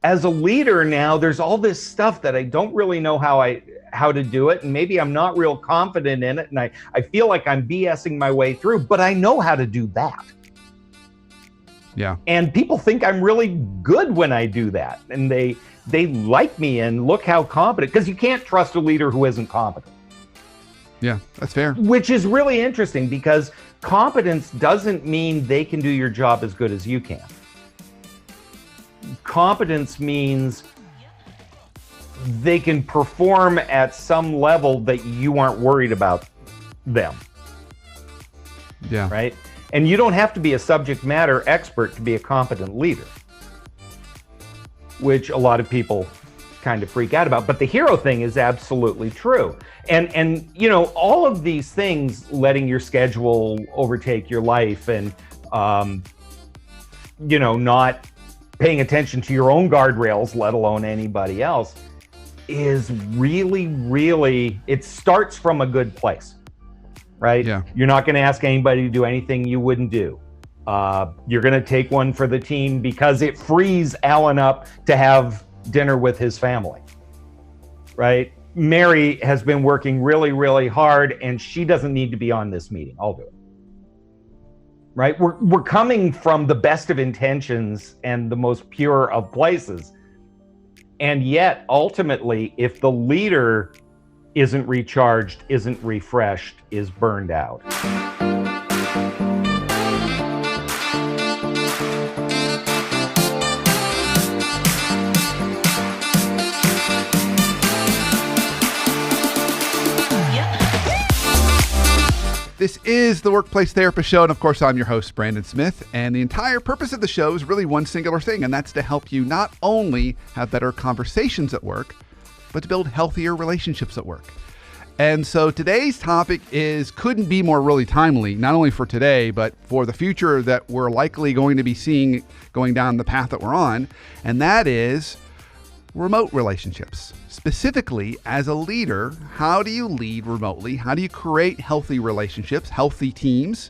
as a leader now, there's all this stuff that I don't really know how to do it. And maybe I'm not real confident in it. And I feel like I'm BSing my way through, but I know how to do that. Yeah. And people think I'm really good when I do that. And they like me and look how competent, because you can't trust a leader who isn't competent. Yeah, that's fair. Which is really interesting, because competence doesn't mean they can do your job as good as you can. Competence means they can perform at some level that you aren't worried about them. Yeah. Right? And you don't have to be a subject matter expert to be a competent leader, which a lot of people kind of freak out about. But the hero thing is absolutely true. And you know, all of these things, letting your schedule overtake your life, and you know, not paying attention to your own guardrails, let alone anybody else, is really, really, it starts from a good place, right? Yeah. You're not going to ask anybody to do anything you wouldn't do. You're going to take one for the team because it frees Alan up to have dinner with his family, right? Mary has been working really, really hard, and she doesn't need to be on this meeting. I'll do it. Right? We're coming from the best of intentions and the most pure of places. And yet, ultimately, if the leader isn't recharged, isn't refreshed, is burned out. This is the Workplace Therapist Show, and of course, I'm your host, Brandon Smith, and the entire purpose of the show is really one singular thing, and that's to help you not only have better conversations at work, but to build healthier relationships at work. And so today's topic couldn't be more really timely, not only for today, but for the future that we're likely going to be seeing going down the path that we're on, and that is remote relationships. Specifically, as a leader, how do you lead remotely? How do you create healthy relationships, healthy teams,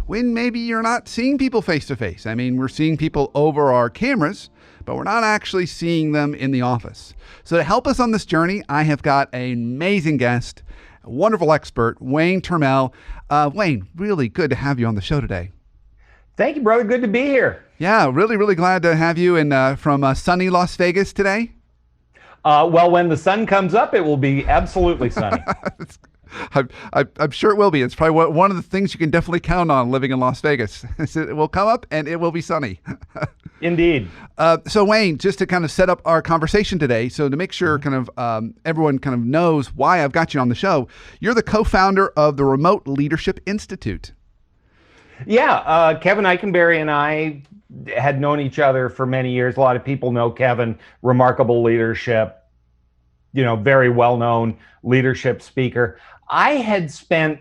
when maybe you're not seeing people face to face? I mean, we're seeing people over our cameras, but we're not actually seeing them in the office. So to help us on this journey, I have got an amazing guest, a wonderful expert, Wayne Turmel. Wayne, really good to have you on the show today. Thank you, brother. Good to be here. Yeah, really, really glad to have you from sunny Las Vegas today. Well, when the sun comes up, it will be absolutely sunny. I'm sure it will be. It's probably one of the things you can definitely count on living in Las Vegas. It will come up and it will be sunny. Indeed. So Wayne, just to kind of set up our conversation today, so to make sure kind of everyone kind of knows why I've got you on the show, you're the co-founder of the Remote Leadership Institute. Yeah, Kevin Eikenberry and I had known each other for many years. A lot of people know Kevin, remarkable leadership, you know, very well-known leadership speaker. I had spent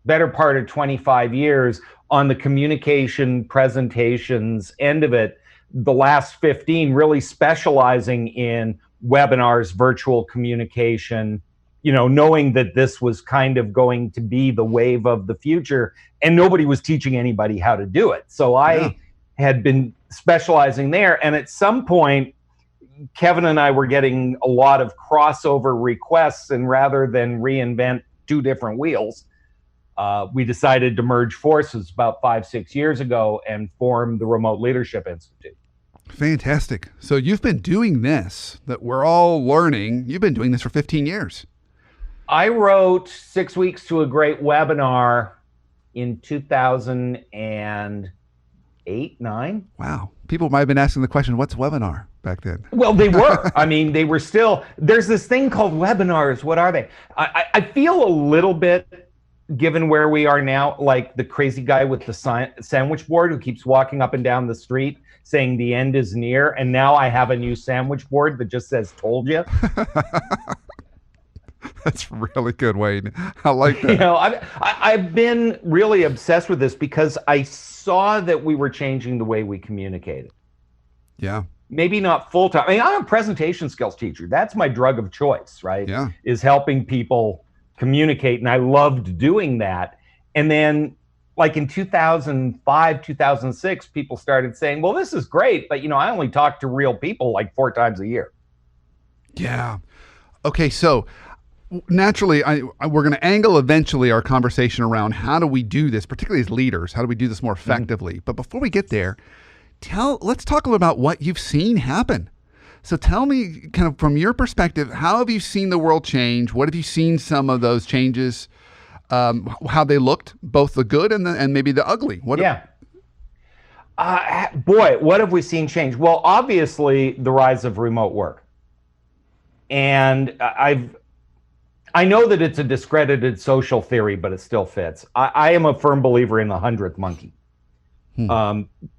better part of 25 years on the communication presentations end of it, the last 15 really specializing in webinars, virtual communication, you know, knowing that this was kind of going to be the wave of the future, and nobody was teaching anybody how to do it. So I had been specializing there. And at some point, Kevin and I were getting a lot of crossover requests, and rather than reinvent two different wheels, we decided to merge forces about 5-6 years ago and form the Remote Leadership Institute. Fantastic. So you've been doing this, that we're all learning. You've been doing this for 15 years. I wrote 6 Weeks to a Great Webinar in 2008, 9. Wow. People might have been asking the question, what's webinar back then? Well, they were. I mean, they were still, there's this thing called webinars. What are they? I feel a little bit, given where we are now, like the crazy guy with the sandwich board who keeps walking up and down the street saying the end is near. And now I have a new sandwich board that just says, told you. That's really good, Wayne. I like that. You know, I've been really obsessed with this because I saw that we were changing the way we communicated. Yeah. Maybe not full time. I mean, I'm a presentation skills teacher. That's my drug of choice, right? Yeah. Is helping people communicate. And I loved doing that. And then like in 2005, 2006, people started saying, well, this is great, but I only talk to real people like 4 times a year. Yeah. Okay, so naturally, we're going to angle eventually our conversation around how do we do this, particularly as leaders. How do we do this more effectively? Mm-hmm. But before we get there, let's talk a little about what you've seen happen. So tell me, kind of from your perspective, how have you seen the world change? What have you seen some of those changes? How they looked, both the good and maybe the ugly. Yeah. Boy, what have we seen change? Well, obviously, the rise of remote work. And I know that it's a discredited social theory, but it still fits. I am a firm believer in the 100th monkey.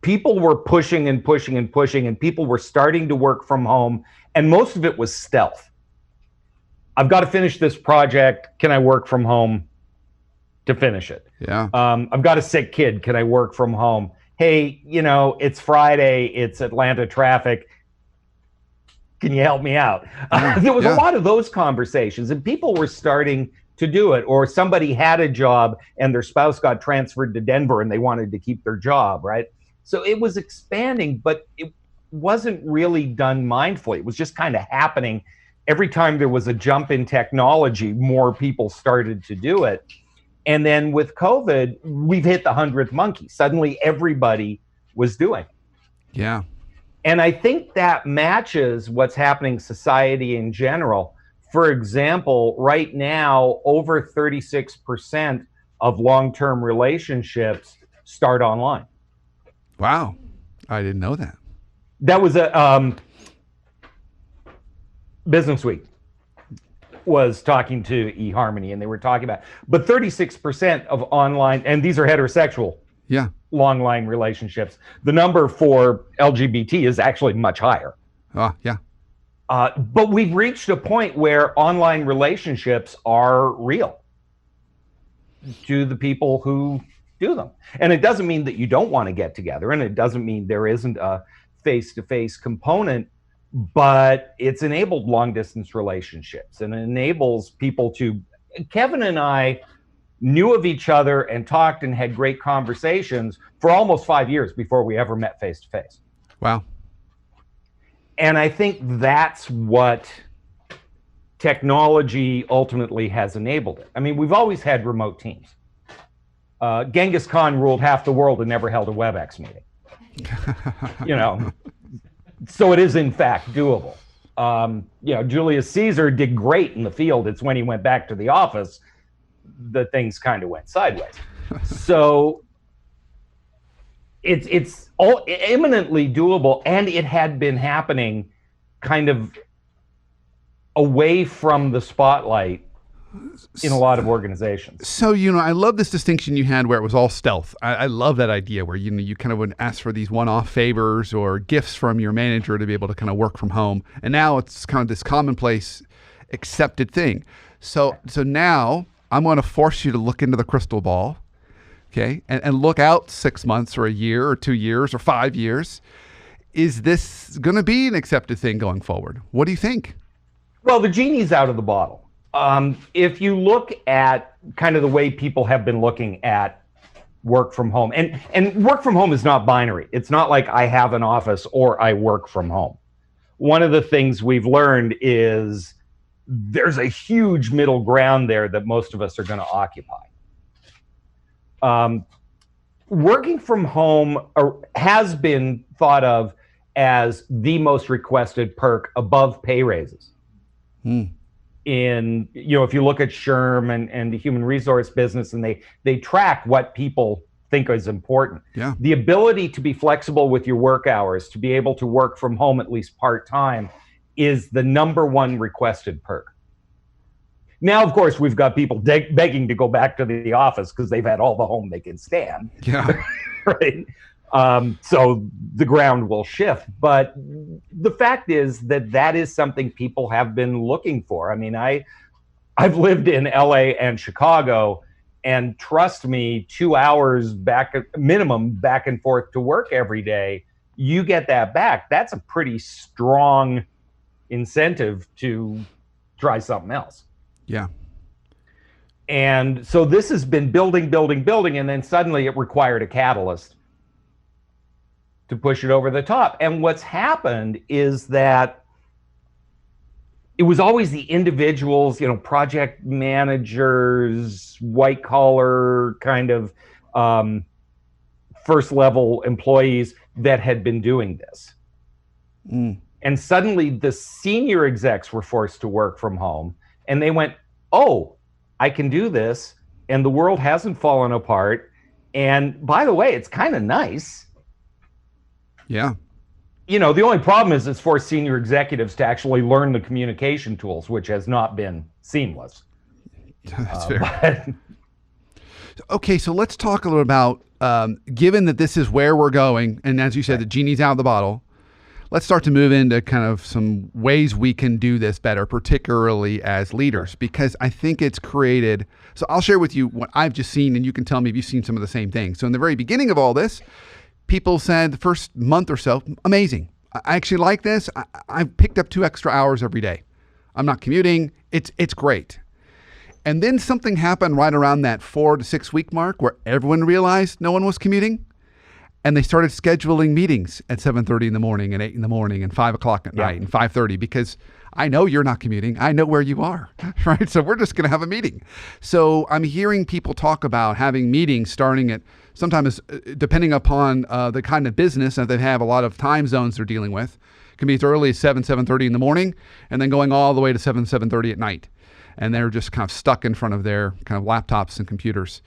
People were pushing and pushing and pushing, and people were starting to work from home, and most of it was stealth. I've got to finish this project. Can I work from home to finish it? Yeah. I've got a sick kid. Can I work from home? Hey, it's Friday. It's Atlanta traffic. Can you help me out? There was a lot of those conversations, and people were starting to do it. Or somebody had a job and their spouse got transferred to Denver and they wanted to keep their job, right? So it was expanding, but it wasn't really done mindfully. It was just kind of happening. Every time there was a jump in technology, more people started to do it. And then with COVID, we've hit the 100th monkey. Suddenly everybody was doing it. Yeah. And I think that matches what's happening in society in general. For example, right now, over 36% of long-term relationships start online. Wow. I didn't know that. That was a Business Week was talking to eHarmony, and they were talking about, but 36% of online, and these are heterosexual. Yeah. Long line relationships. The number for LGBT is actually much higher. Yeah. But we've reached a point where online relationships are real to the people who do them. And it doesn't mean that you don't want to get together, and it doesn't mean there isn't a face-to-face component, but it's enabled long-distance relationships, and it enables people to... Kevin and I knew of each other and talked and had great conversations for almost 5 years before we ever met face to face. Wow. And I think that's what technology ultimately has enabled it. I mean, we've always had remote teams. Genghis Khan ruled half the world and never held a WebEx meeting. So it is in fact doable. Julius Caesar did great in the field. It's when he went back to the office the things kind of went sideways. So it's all eminently doable, and it had been happening kind of away from the spotlight in a lot of organizations. So, I love this distinction you had where it was all stealth. I love that idea where, you kind of would ask for these one-off favors or gifts from your manager to be able to kind of work from home. And now it's kind of this commonplace accepted thing. So now I'm going to force you to look into the crystal ball, okay, and look out 6 months or a year or 2 years or 5 years. Is this going to be an accepted thing going forward? What do you think? Well, the genie's out of the bottle. If you look at kind of the way people have been looking at work from home, and work from home is not binary. It's not like I have an office or I work from home. One of the things we've learned is there's a huge middle ground there that most of us are going to occupy. Working from home has been thought of as the most requested perk above pay raises. In, if you look at SHRM and the human resource business, and they track what people think is important. Yeah. The ability to be flexible with your work hours, to be able to work from home at least part-time, is the number one requested perk. Now, of course, we've got people begging to go back to the office because they've had all the home they can stand. Yeah. Right. So the ground will shift. But the fact is that is something people have been looking for. I mean, I've lived in LA and Chicago, and trust me, 2 hours minimum back and forth to work every day, you get that back. That's a pretty strong incentive to try something else. Yeah. And so this has been building, building, building, and then suddenly it required a catalyst to push it over the top. And what's happened is that it was always the individuals, project managers, white collar kind of first level employees that had been doing this. And suddenly the senior execs were forced to work from home, and they went, oh, I can do this, and the world hasn't fallen apart. And by the way, it's kind of nice. Yeah. The only problem is it's forced senior executives to actually learn the communication tools, which has not been seamless. That's fair. Okay, so let's talk a little about, given that this is where we're going, and as you said, the genie's out of the bottle, let's start to move into kind of some ways we can do this better, particularly as leaders, because I think it's created. So I'll share with you what I've just seen, and you can tell me if you've seen some of the same things. So in the very beginning of all this, people said the first month or so, amazing. I actually like this. I've picked up 2 extra hours every day. I'm not commuting. It's great. And then something happened right around that 4 to 6 week mark where everyone realized no one was commuting. And they started scheduling meetings at 7:30 in the morning and 8 in the morning and 5 o'clock at night and 5:30, because I know you're not commuting. I know where you are, right? So we're just going to have a meeting. So I'm hearing people talk about having meetings starting at sometimes, depending upon the kind of business that they have, a lot of time zones they're dealing with. It can be as early as 7:30 in the morning and then going all the way to 7:30 at night. And they're just kind of stuck in front of their kind of laptops and computers.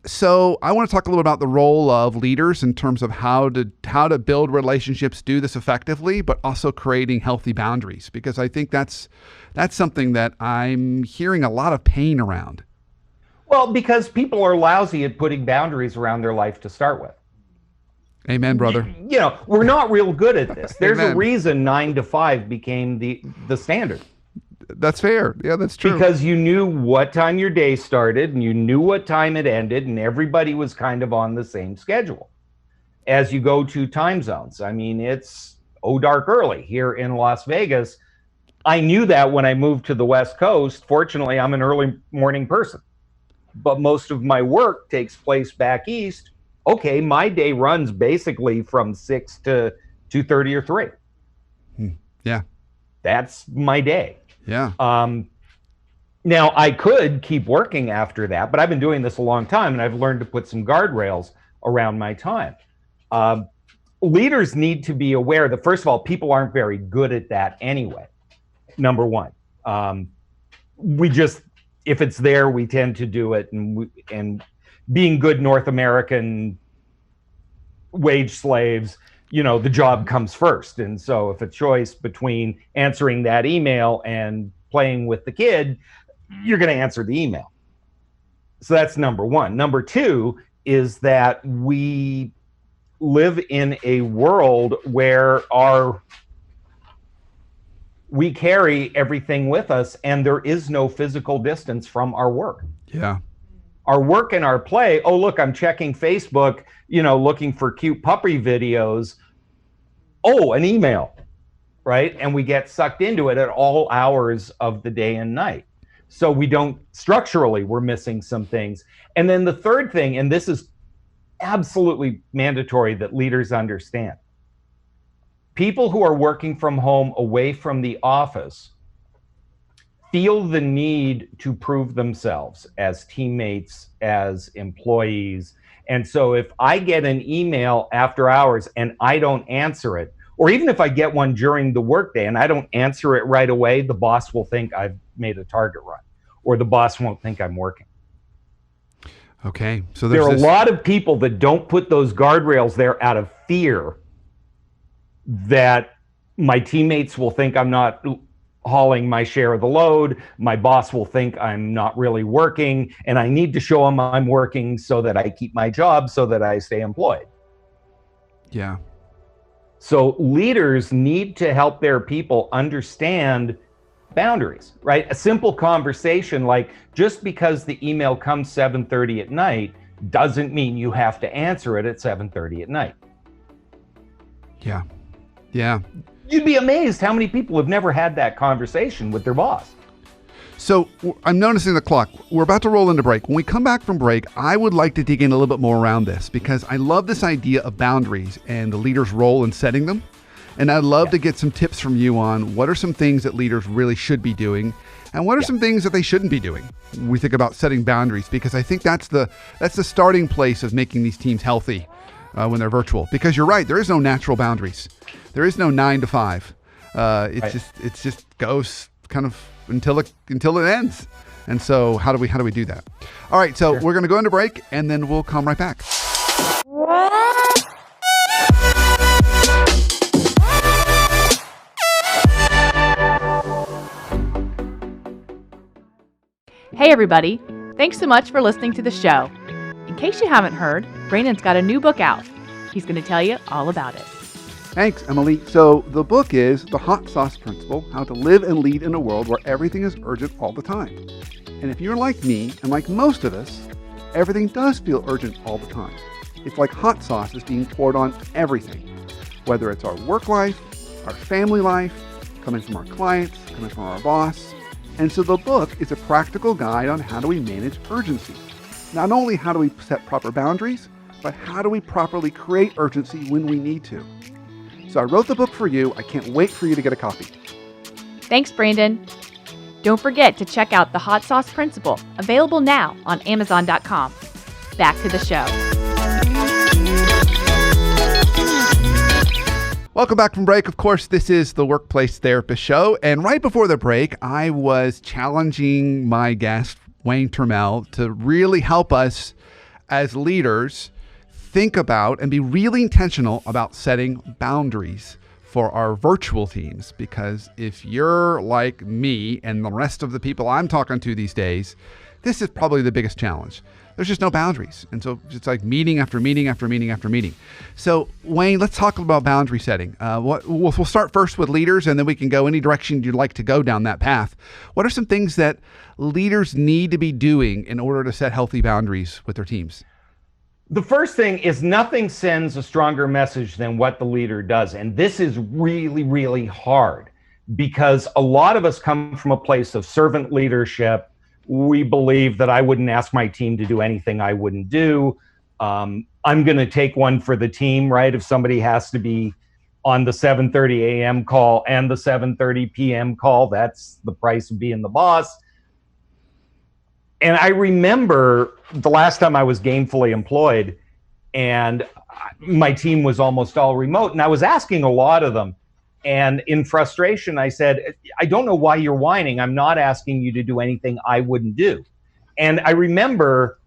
So I want to talk a little about the role of leaders in terms of how to build relationships, do this effectively, but also creating healthy boundaries, because I think that's something that I'm hearing a lot of pain around. Well, because people are lousy at putting boundaries around their life to start with. Amen, brother. We're not real good at this. There's Amen. a reason 9 to 5 became the standard. That's fair. Yeah, that's true. Because you knew what time your day started and you knew what time it ended, and everybody was kind of on the same schedule. As you go to time zones, I mean, it's dark early here in Las Vegas. I knew that when I moved to the West Coast. Fortunately, I'm an early morning person, but most of my work takes place back east. Okay, my day runs basically from 6 to 2:30 or 3. Yeah. That's my day. Yeah. Now, I could keep working after that, but I've been doing this a long time, and I've learned to put some guardrails around my time. Leaders need to be aware that, first of all, people aren't very good at that anyway, number one. If it's there, we tend to do it, and being good North American wage slaves, the job comes first. And so if a choice between answering that email and playing with the kid, you're going to answer the email. So that's number one. Number two is that we live in a world where we carry everything with us, and there is no physical distance from our work. Yeah. Our work and our play. Oh, look, I'm checking Facebook, looking for cute puppy videos. Oh, an email, right? And we get sucked into it at all hours of the day and night. So structurally, we're missing some things. And then the third thing, and this is absolutely mandatory that leaders understand. People who are working from home away from the office feel the need to prove themselves as teammates, as employees. And so if I get an email after hours and I don't answer it, or even if I get one during the workday and I don't answer it right away, the boss will think I've made a target run, or the boss won't think I'm working. Okay. So there are a lot of people that don't put those guardrails there out of fear that my teammates will think I'm not hauling my share of the load. My boss will think I'm not really working, and I need to show them I'm working so that I keep my job, so that I stay employed. Yeah. So leaders need to help their people understand boundaries, right? A simple conversation like, just because the email comes 7:30 at night doesn't mean you have to answer it at 7:30 at night. Yeah. Yeah. You'd be amazed how many people have never had that conversation with their boss. So I'm noticing the clock. We're about to roll into break. When we come back from break, I would like to dig in a little bit more around this because I love this idea of boundaries and the leader's role in setting them. And I'd love to get some tips from you on what are some things that leaders really should be doing and what are some things that they shouldn't be doing when we think about setting boundaries, because I think that's the starting place of making these teams healthy when they're virtual. Because you're right, there is no natural boundaries. There is no 9 to 5. It just goes kind of until it ends. And so how do we do that? All right, so we're going to go into break and then we'll come right back. Hey everybody, thanks so much for listening to the show. In case you haven't heard, Brandon's got a new book out. He's going to tell you all about it. Thanks, Emily. So the book is The Hot Sauce Principle, How to Live and Lead in a World Where Everything is Urgent All the Time. And if you're like me, and like most of us, everything does feel urgent all the time. It's like hot sauce is being poured on everything, whether it's our work life, our family life, coming from our clients, coming from our boss. And so the book is a practical guide on how do we manage urgency. Not only how do we set proper boundaries, but how do we properly create urgency when we need to. So I wrote the book for you. I can't wait for you to get a copy. Thanks, Brandon. Don't forget to check out The Hot Sauce Principle, available now on Amazon.com. Back to the show. Welcome back from break. Of course, this is the Workplace Therapist Show. And right before the break, I was challenging my guest, Wayne Turmel, to really help us as leaders think about and be really intentional about setting boundaries for our virtual teams. Because if you're like me and the rest of the people I'm talking to these days, this is probably the biggest challenge. There's just no boundaries. And so it's like meeting after meeting after meeting after meeting. So Wayne, let's talk about boundary setting. We'll start first with leaders, and then we can go any direction you'd like to go down that path. What are some things that leaders need to be doing in order to set healthy boundaries with their teams? The first thing is nothing sends a stronger message than what the leader does. And this is really, really hard because a lot of us come from a place of servant leadership. We believe that I wouldn't ask my team to do anything I wouldn't do. I'm going to take one for the team, right? If somebody has to be on the 7:30 a.m. call and the 7:30 p.m. call, that's the price of being the boss. And I remember the last time I was gainfully employed and my team was almost all remote, and I was asking a lot of them. And in frustration, I said, I don't know why you're whining. I'm not asking you to do anything I wouldn't do. And I remember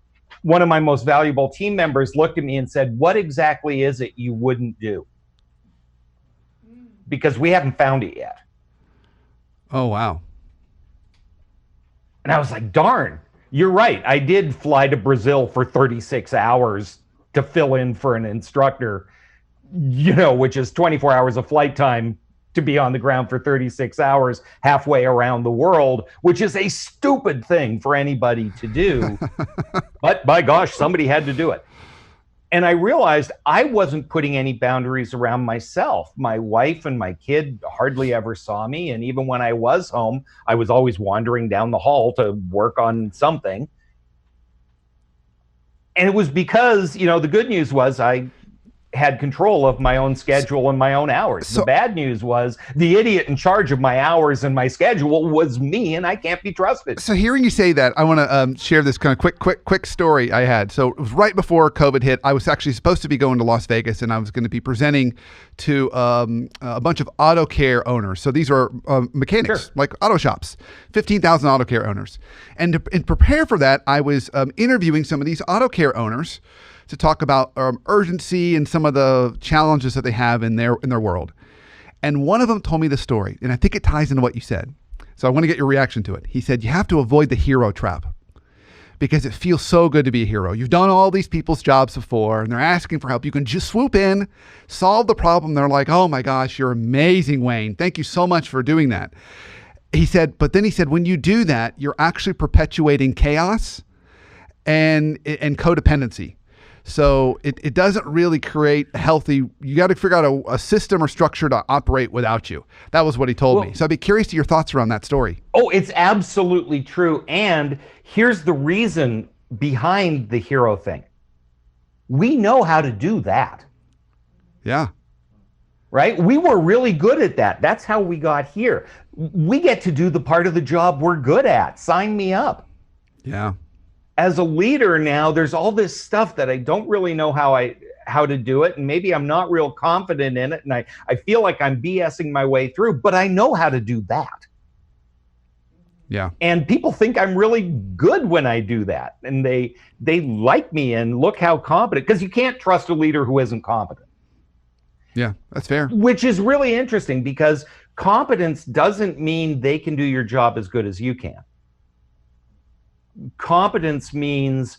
one of my most valuable team members looked at me and said, what exactly is it you wouldn't do? Because we haven't found it yet. Oh, wow. And I was like, darn. You're right. I did fly to Brazil for 36 hours to fill in for an instructor, which is 24 hours of flight time to be on the ground for 36 hours halfway around the world, which is a stupid thing for anybody to do. But by gosh, somebody had to do it. And I realized I wasn't putting any boundaries around myself. My wife and my kid hardly ever saw me. And even when I was home, I was always wandering down the hall to work on something. And it was because, the good news was I had control of my own schedule and my own hours. The bad news was the idiot in charge of my hours and my schedule was me, and I can't be trusted. So hearing you say that, I want to share this kind of quick story I had. So it was right before COVID hit. I was actually supposed to be going to Las Vegas, and I was going to be presenting to a bunch of auto care owners. So these are mechanics, like auto shops, 15,000 auto care owners. And to prepare for that, I was interviewing some of these auto care owners to talk about urgency and some of the challenges that they have in their world. And one of them told me the story, and I think it ties into what you said. So I want to get your reaction to it. He said, you have to avoid the hero trap because it feels so good to be a hero. You've done all these people's jobs before, and they're asking for help. You can just swoop in, solve the problem. They're like, oh my gosh, you're amazing, Wayne. Thank you so much for doing that. He said, but then he said, when you do that, you're actually perpetuating chaos and codependency. So it doesn't really create a healthy, you got to figure out a system or structure to operate without you. That was what he told me. So I'd be curious to your thoughts around that story. Oh, it's absolutely true. And here's the reason behind the hero thing. We know how to do that. Yeah. Right? We were really good at that. That's how we got here. We get to do the part of the job we're good at. Sign me up. Yeah. As a leader now, there's all this stuff that I don't really know how to do it, and maybe I'm not real confident in it, and I feel like I'm BSing my way through, but I know how to do that. Yeah. And people think I'm really good when I do that, and they like me, and look how competent, because you can't trust a leader who isn't competent. Yeah, that's fair. Which is really interesting, because competence doesn't mean they can do your job as good as you can. Competence means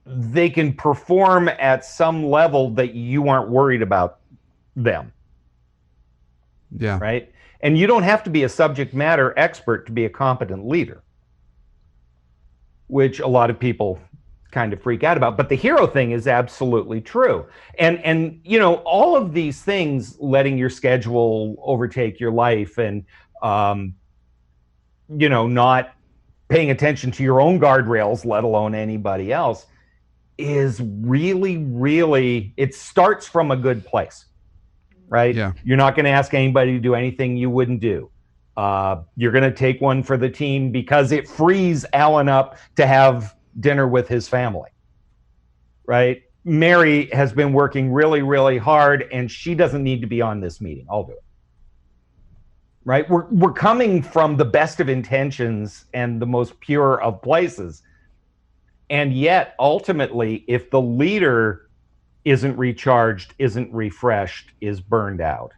they can perform at some level that you aren't worried about them. Yeah. Right? And you don't have to be a subject matter expert to be a competent leader, which a lot of people kind of freak out about. But the hero thing is absolutely true. And you know, all of these things, letting your schedule overtake your life, and you know, not paying attention to your own guardrails, let alone anybody else, is really, really, it starts from a good place, right? Yeah. You're not going to ask anybody to do anything you wouldn't do. You're going to take one for the team because it frees Alan up to have dinner with his family, right? Mary has been working really, really hard, and she doesn't need to be on this meeting. I'll do it. Right? We're coming from the best of intentions and the most pure of places. And yet, ultimately, if the leader isn't recharged, isn't refreshed, is burned out.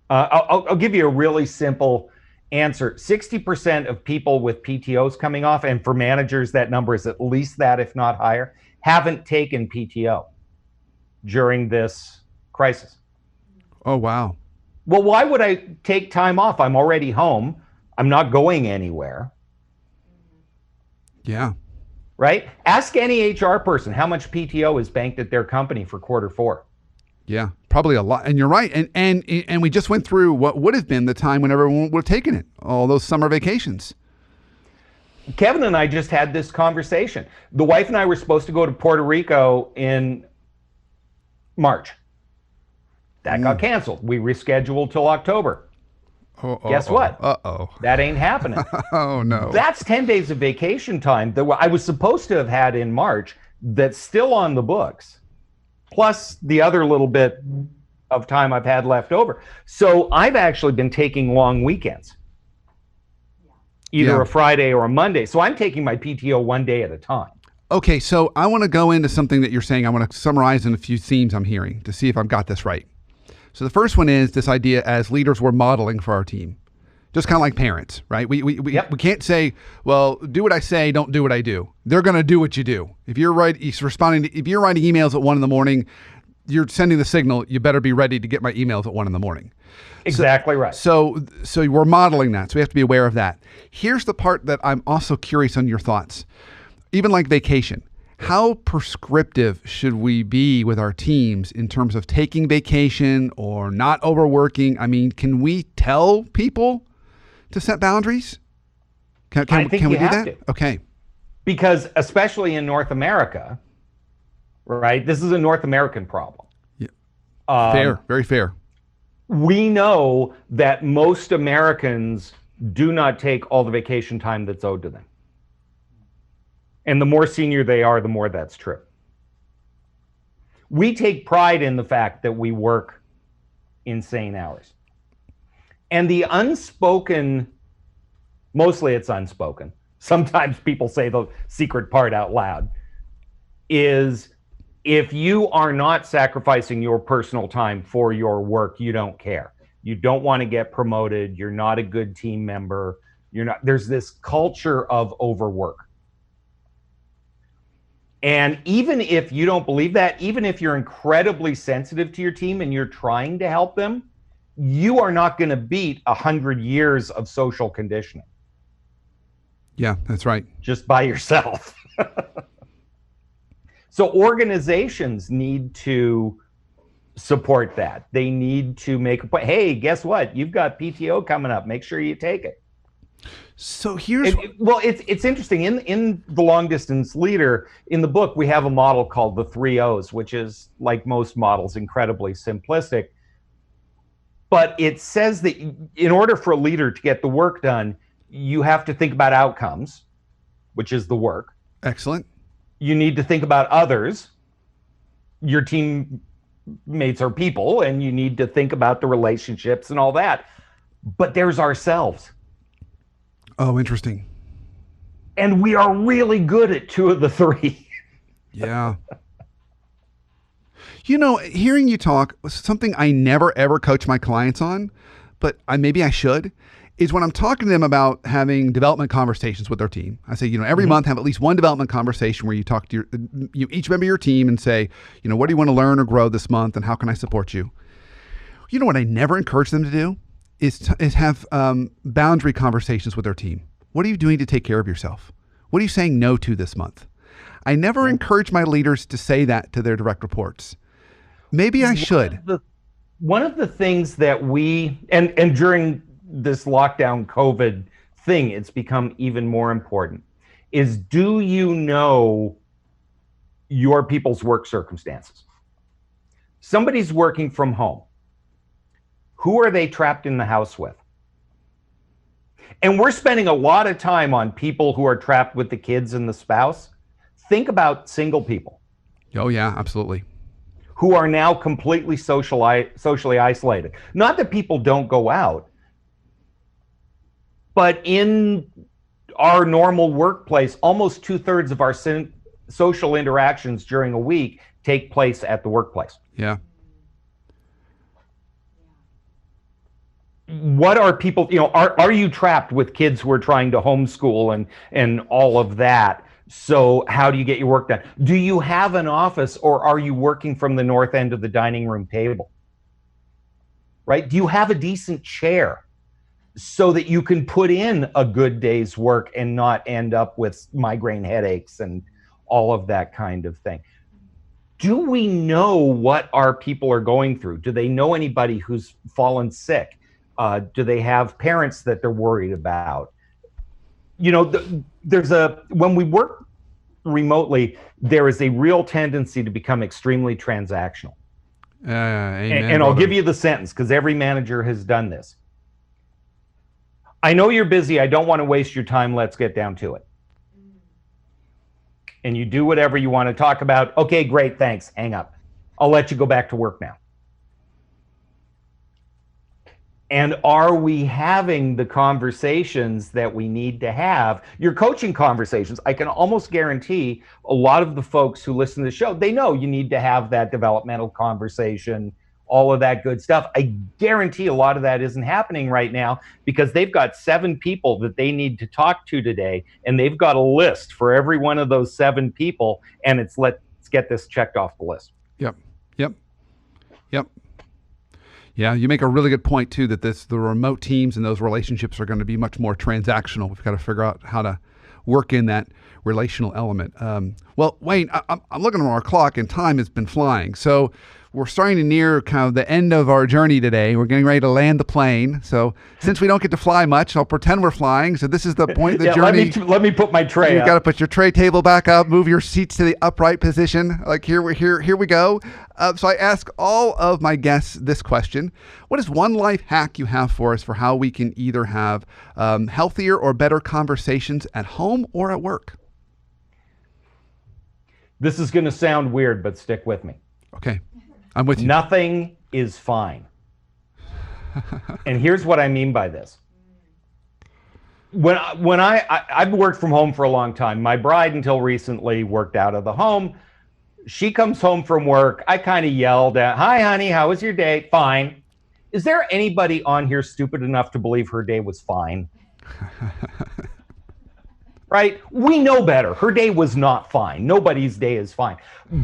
I'll give you a really simple answer. 60% of people with PTOs coming off, and for managers, that number is at least that, if not higher, haven't taken PTO during this crisis. Oh, wow. Well, why would I take time off? I'm already home. I'm not going anywhere. Yeah. Right? Ask any HR person how much PTO is banked at their company for Q4. Yeah, probably a lot. And you're right. And we just went through what would have been the time when everyone would have taken it, all those summer vacations. Kevin and I just had this conversation. The wife and I were supposed to go to Puerto Rico in March. That got canceled. We rescheduled till October. Guess what? Uh-oh. That ain't happening. Oh, no. That's 10 days of vacation time that I was supposed to have had in March that's still on the books, plus the other little bit of time I've had left over. So I've actually been taking long weekends, either a Friday or a Monday. So I'm taking my PTO one day at a time. Okay, so I want to go into something that you're saying. I want to summarize in a few themes I'm hearing to see if I've got this right. So the first one is this idea as leaders we're modeling for our team, just kind of like parents, right? We can't say, well, do what I say, don't do what I do. They're going to do what you do. If you're writing emails at 1 a.m, you're sending the signal, you better be ready to get my emails at 1 a.m. Exactly right. So we're modeling that. So we have to be aware of that. Here's the part that I'm also curious on your thoughts. Even like vacation. How prescriptive should we be with our teams in terms of taking vacation or not overworking? I mean, can we tell people to set boundaries? Can we do that? To. Okay. Because especially in North America, right? This is a North American problem. Yeah. Fair, very fair. We know that most Americans do not take all the vacation time that's owed to them. And the more senior they are, the more that's true. We take pride in the fact that we work insane hours. And the unspoken, mostly it's unspoken, sometimes people say the secret part out loud, is if you are not sacrificing your personal time for your work, you don't care. You don't want to get promoted. You're not a good team member. There's this culture of overwork. And even if you don't believe that, even if you're incredibly sensitive to your team and you're trying to help them, you are not going to beat 100 years of social conditioning. Yeah, that's right. Just by yourself. So organizations need to support that. They need to make a point. Hey, guess what? You've got PTO coming up. Make sure you take it. So here's it's interesting. In the Long Distance Leader, in the book, we have a model called the 3 O's, which is, like most models, incredibly simplistic. But it says that in order for a leader to get the work done, you have to think about outcomes, which is the work. Excellent. You need to think about others, your teammates are people, and you need to think about the relationships and all that. But there's ourselves. Oh, interesting. And we are really good at 2 of the 3. Yeah. You know, hearing you talk, something I never ever coach my clients on, but maybe I should, is when I'm talking to them about having development conversations with their team. I say, every month have at least one development conversation where you talk to each member of your team and say, what do you want to learn or grow this month, and how can I support you? You know what I never encourage them to do is have boundary conversations with their team. What are you doing to take care of yourself? What are you saying no to this month? I never encourage my leaders to say that to their direct reports. Maybe I should. One of the things that we, and during this lockdown COVID thing, it's become even more important, is do you know your people's work circumstances? Somebody's working from home. Who are they trapped in the house with? And we're spending a lot of time on people who are trapped with the kids and the spouse. Think about single people. Oh, yeah, absolutely. Who are now completely socially isolated. Not that people don't go out, but in our normal workplace, almost 2/3 of our social interactions during a week take place at the workplace. Yeah. What are people, are you trapped with kids who are trying to homeschool and all of that? So how do you get your work done? Do you have an office, or are you working from the north end of the dining room table? Right? Do you have a decent chair so that you can put in a good day's work and not end up with migraine headaches and all of that kind of thing? Do we know what our people are going through? Do they know anybody who's fallen sick? Do they have parents that they're worried about? When we work remotely, there is a real tendency to become extremely transactional. Amen, and I'll give you the sentence, because every manager has done this. I know you're busy. I don't want to waste your time. Let's get down to it. And you do whatever you want to talk about. Okay, great, thanks. Hang up. I'll let you go back to work now. And are we having the conversations that we need to have? Your coaching conversations, I can almost guarantee a lot of the folks who listen to the show, they know you need to have that developmental conversation, all of that good stuff. I guarantee a lot of that isn't happening right now because they've got 7 people that they need to talk to today, and they've got a list for every one of those 7 people, and it's let's get this checked off the list. Yep. Yeah, you make a really good point too, that the remote teams and those relationships are going to be much more transactional. We've got to figure out how to work in that relational element. Well, Wayne, I'm looking at our clock and time has been flying. So we're starting to near kind of the end of our journey today. We're getting ready to land the plane. So since we don't get to fly much, I'll pretend we're flying. So this is the point of the journey. Let me put my tray You've got to put your tray table back up, move your seats to the upright position. Like here we go. So I ask all of my guests this question. What is one life hack you have for us for how we can either have healthier or better conversations at home or at work? This is going to sound weird, but stick with me. Okay. I'm with you. Nothing is fine. And here's what I mean by this. When I've worked from home for a long time. My bride, until recently, worked out of the home. She comes home from work. I kind of yelled at, "Hi, honey, how was your day?" "Fine." Is there anybody on here stupid enough to believe her day was fine? Right? We know better. Her day was not fine. Nobody's day is fine.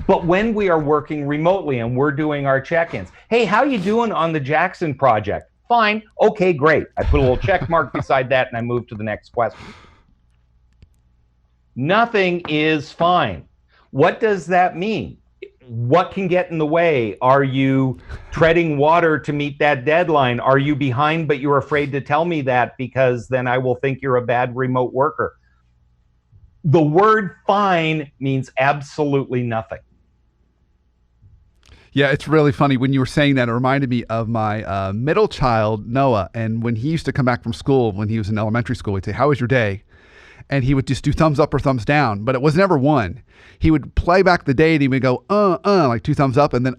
But when we are working remotely and we're doing our check-ins, "Hey, how you doing on the Jackson project?" "Fine." "Okay, great." I put a little check mark beside that and I move to the next question. Nothing is fine. What does that mean? What can get in the way? Are you treading water to meet that deadline? Are you behind, but you're afraid to tell me that because then I will think you're a bad remote worker? The word fine means absolutely nothing. Yeah, it's really funny. When you were saying that, it reminded me of my middle child, Noah. And when he used to come back from school, when he was in elementary school, he'd say, "How was your day?" And he would just do thumbs up or thumbs down, but it was never one. He would play back the day and he would go, like 2 thumbs up, and then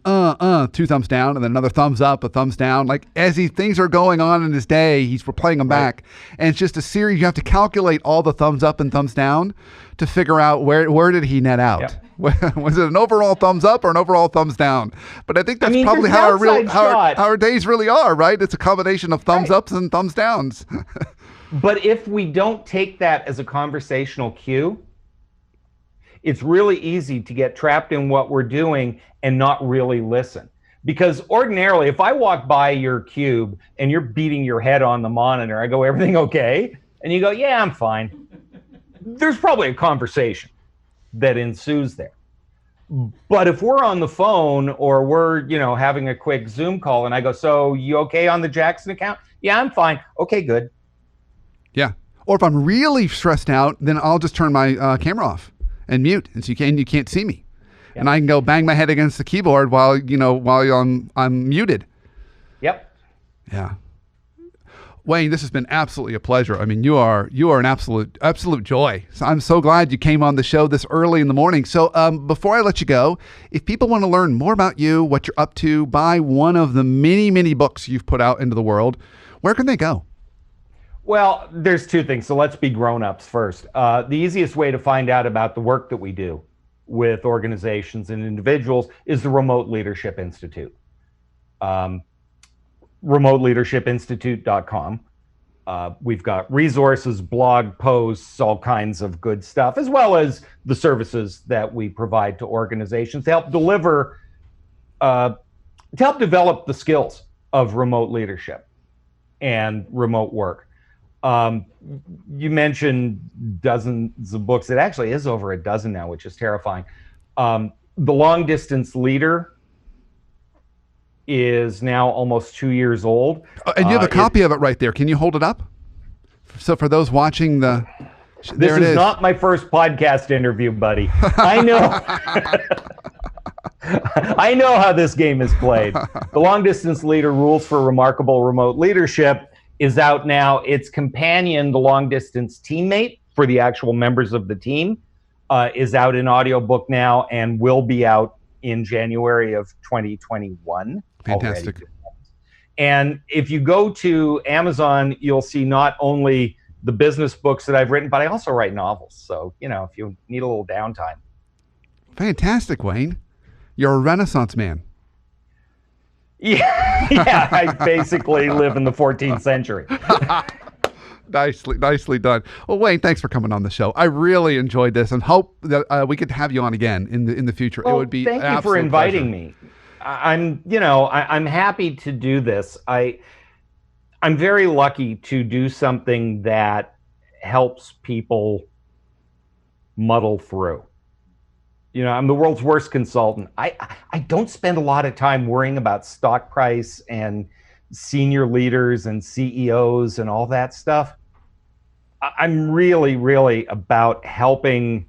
2 thumbs down, and then another thumbs up, a thumbs down. Like as things are going on in his day, he's playing them back. And it's just a series. You have to calculate all the thumbs up and thumbs down to figure out where did he net out. Yep. Was it an overall thumbs up or an overall thumbs down? But I think that's probably how our days really are, right? It's a combination of thumbs ups and thumbs downs. But if we don't take that as a conversational cue, it's really easy to get trapped in what we're doing and not really listen. Because ordinarily, if I walk by your cube and you're beating your head on the monitor, I go, "Everything okay?" And you go, "Yeah, I'm fine." There's probably a conversation that ensues there. But if we're on the phone or we're, having a quick Zoom call and I go, "So you okay on the Jackson account?" "Yeah, I'm fine." "Okay, good." Yeah. Or if I'm really stressed out, then I'll just turn my camera off and mute, and so you can't see me, and I can go bang my head against the keyboard while I'm muted. Yep. Yeah. Wayne, this has been absolutely a pleasure. I mean, you are an absolute joy. So I'm so glad you came on the show this early in the morning. So before I let you go, if people want to learn more about you, what you're up to, buy one of the many, many books you've put out into the world, where can they go? Well, there's 2 things. So let's be grown-ups first. The easiest way to find out about the work that we do with organizations and individuals is the Remote Leadership Institute. RemoteLeadershipInstitute.com. We've got resources, blog posts, all kinds of good stuff, as well as the services that we provide to organizations to help develop the skills of remote leadership and remote work. You mentioned dozens of books. It actually is over a dozen now, which is terrifying. The Long Distance Leader is now almost 2 years old. And you have a copy of it right there. Can you hold it up? So for those watching this is not my first podcast interview, buddy. I know. I know how this game is played. The Long Distance Leader: Rules for Remarkable Remote Leadership is out now. Its companion, The Long Distance Teammate, for the actual members of the team, is out in audiobook now and will be out in January of 2021. Fantastic. Already. And if you go to Amazon, you'll see not only the business books that I've written, but I also write novels. So, if you need a little downtime. Fantastic, Wayne. You're a Renaissance man. Yeah, I basically live in the 14th century. Nicely done. Well, Wayne, thanks for coming on the show. I really enjoyed this and hope that we could have you on again in the future. Well, it would be thank you for inviting me. I'm happy to do this. I'm very lucky to do something that helps people muddle through. I'm the world's worst consultant. I don't spend a lot of time worrying about stock price and senior leaders and CEOs and all that stuff. I'm really, really about helping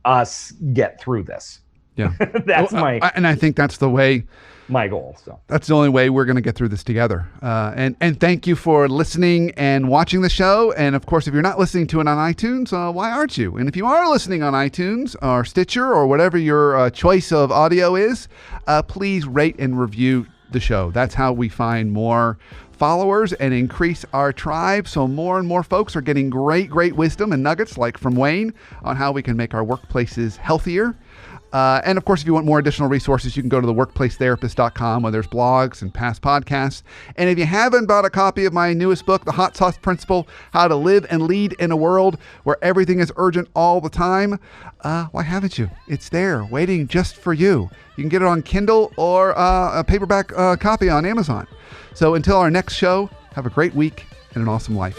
us get through this. Yeah. That's and I think that's the way. My goal. So that's the only way we're going to get through this together. And thank you for listening and watching the show. And of course, if you're not listening to it on iTunes, why aren't you? And if you are listening on iTunes or Stitcher or whatever your choice of audio is, please rate and review the show. That's how we find more followers and increase our tribe. So more and more folks are getting great wisdom and nuggets like from Wayne on how we can make our workplaces healthier. And of course, if you want more additional resources, you can go to theworkplacetherapist.com where there's blogs and past podcasts. And if you haven't bought a copy of my newest book, The Hot Sauce Principle, How to Live and Lead in a World Where Everything is Urgent All the Time, why haven't you? It's there waiting just for you. You can get it on Kindle or a paperback copy on Amazon. So until our next show, have a great week and an awesome life.